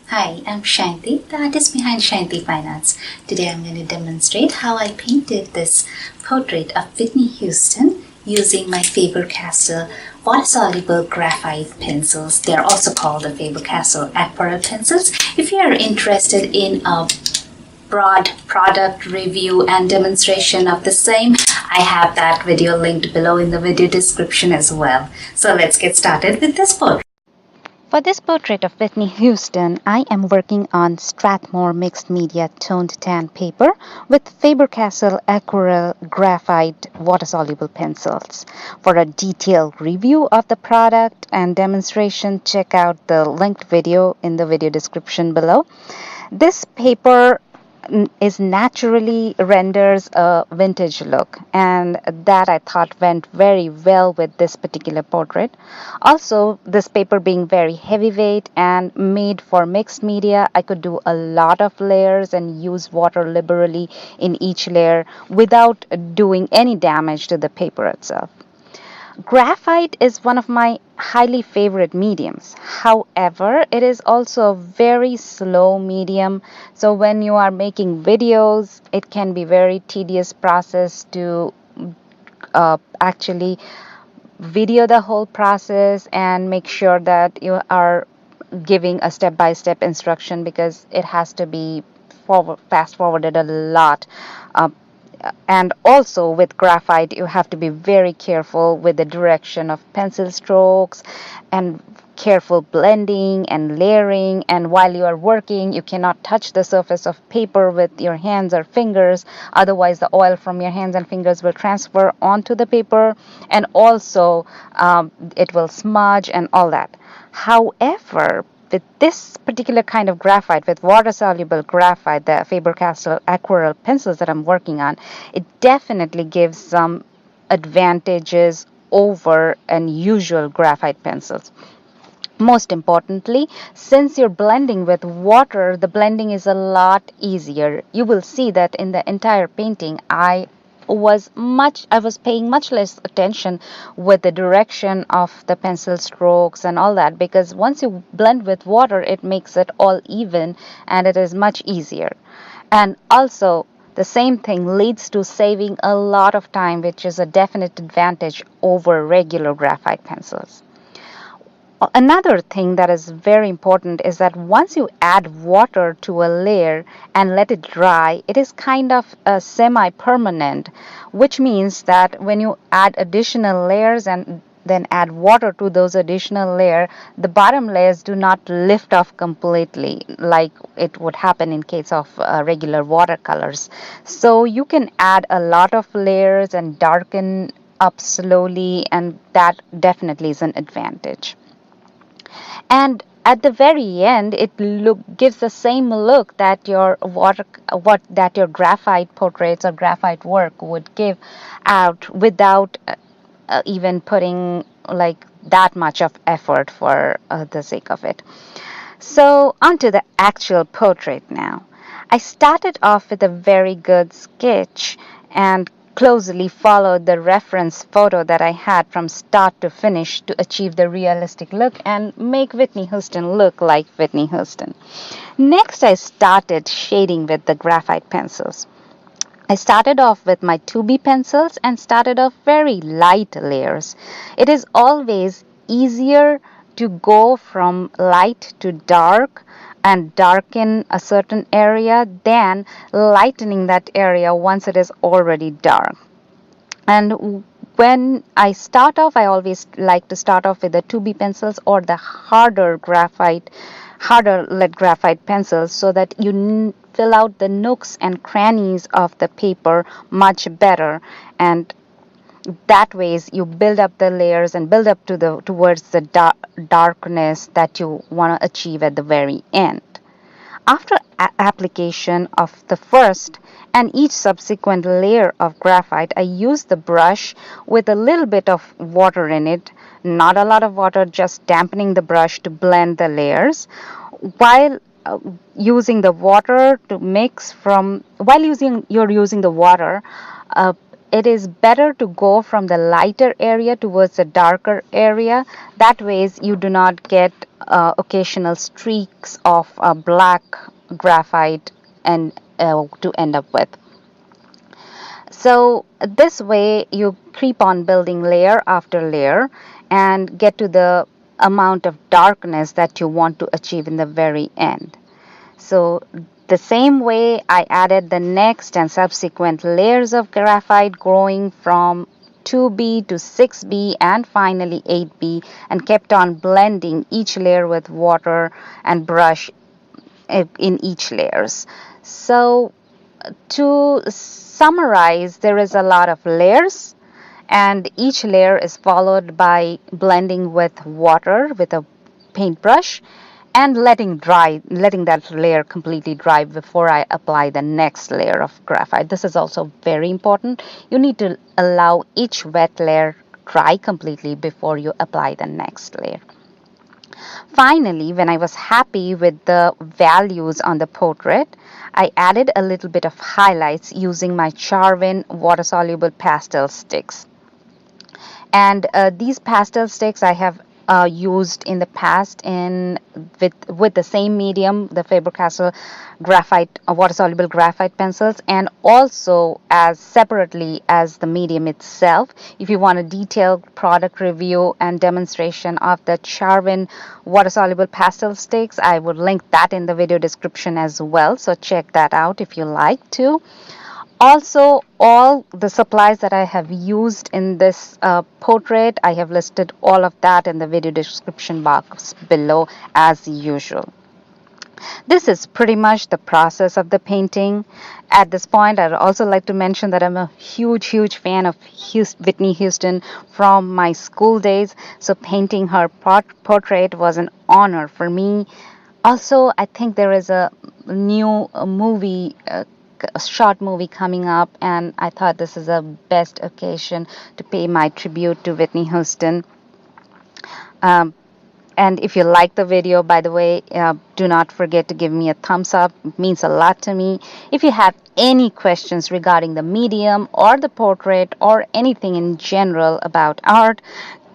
Hi, I'm Shanti, the artist behind Shanti Fine Arts. Today I'm going to demonstrate how I painted this portrait of Whitney Houston using my Faber Castell Watersoluble Graphite pencils. They are also called the Faber Castell Aquarelle pencils. If you are interested in a broad product review and demonstration of the same, I have that video linked below in the video description as well. So let's get started with this portrait. For this portrait of Whitney Houston, I am working on Strathmore Mixed Media Toned Tan paper with Faber Castell Aquarelle Graphite Water-Soluble pencils. For a detailed review of the product and demonstration, check out the linked video in the video description below. This paper is naturally renders a vintage look, and that I thought went very well with this particular portrait. Also, this paper being very heavyweight and made for mixed media, I could do a lot of layers and use water liberally in each layer without doing any damage to the paper itself. Graphite is one of my highly favorite mediums. However, it is also a very slow medium. So when you are making videos, it can be very tedious process to actually video the whole process and make sure that you are giving a step-by-step instruction, because it has to be fast forwarded a lot. And also with graphite, you have to be very careful with the direction of pencil strokes and careful blending and layering. And while you are working, you cannot touch the surface of paper with your hands or fingers, otherwise the oil from your hands and fingers will transfer onto the paper, and also it will smudge and all that. However, with this particular kind of graphite, with water-soluble graphite, the Faber Castell Aquarelle pencils that I'm working on, it definitely gives some advantages over unusual graphite pencils. Most importantly, since you're blending with water, the blending is a lot easier. You will see that in the entire painting, I was paying much less attention with the direction of the pencil strokes and all that, because once you blend with water, it makes it all even and it is much easier. And also, the same thing leads to saving a lot of time, which is a definite advantage over regular graphite pencils. Another thing that is very important is that once you add water to a layer and let it dry, it is kind of a semi-permanent, which means that when you add additional layers and then add water to those additional layers, the bottom layers do not lift off completely like it would happen in case of regular watercolors. So you can add a lot of layers and darken up slowly, and that definitely is an advantage. And at the very end, it gives the same look that your graphite portraits or graphite work would give out without even putting like that much of effort for the sake of it. So onto the actual portrait now. I started off with a very good sketch and closely followed the reference photo that I had from start to finish to achieve the realistic look and make Whitney Houston look like Whitney Houston. Next, I started shading with the graphite pencils. I started off with my 2B pencils and started off very light layers. It is always easier to go from light to dark and darken a certain area than lightening that area once it is already dark. And when I start off, I always like to start off with the 2B pencils or the harder lead graphite pencils, so that you fill out the nooks and crannies of the paper much better, and that ways you build up the layers and build up towards the darkness that you want to achieve at the very end. After application of the first and each subsequent layer of graphite, I use the brush with a little bit of water in it, not a lot of water, just dampening the brush to blend the layers, while using the water to mix from, while you're using the water, it is better to go from the lighter area towards the darker area. That ways you do not get occasional streaks of black graphite and to end up with. So this way you keep on building layer after layer and get to the amount of darkness that you want to achieve in the very end. So the same way I added the next and subsequent layers of graphite growing from 2B to 6B and finally 8B, and kept on blending each layer with water and brush in each layers. So to summarize, there is a lot of layers, and each layer is followed by blending with water with a paintbrush and letting that layer completely dry before I apply the next layer of graphite. This is also very important. You need to allow each wet layer dry completely before you apply the next layer. Finally, when I was happy with the values on the portrait, I added a little bit of highlights using my Charvin Watersoluble pastel sticks. And these pastel sticks I have used in the past with the same medium, the Faber Castell graphite water-soluble graphite pencils, and also as separately as the medium itself. If you want a detailed product review and demonstration of the Charvin water-soluble pastel sticks, I would link that in the video description as well, so check that out if you like to. Also, all the supplies that I have used in this portrait, I have listed all of that in the video description box below as usual. This is pretty much the process of the painting. At this point, I'd also like to mention that I'm a huge fan of Whitney Houston from my school days. So painting her portrait was an honor for me. Also, I think there is a new movie, a short movie coming up, and I thought this is a best occasion to pay my tribute to Whitney Houston. And if you like the video, by the way, do not forget to give me a thumbs up. It means a lot to me. If you have any questions regarding the medium or the portrait or anything in general about art,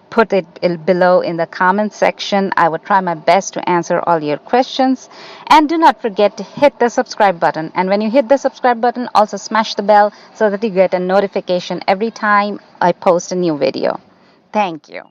put it below in the comment section. I will try my best to answer all your questions. And do not forget to hit the subscribe button. And when you hit the subscribe button, also smash the bell so that you get a notification every time I post a new video. Thank you.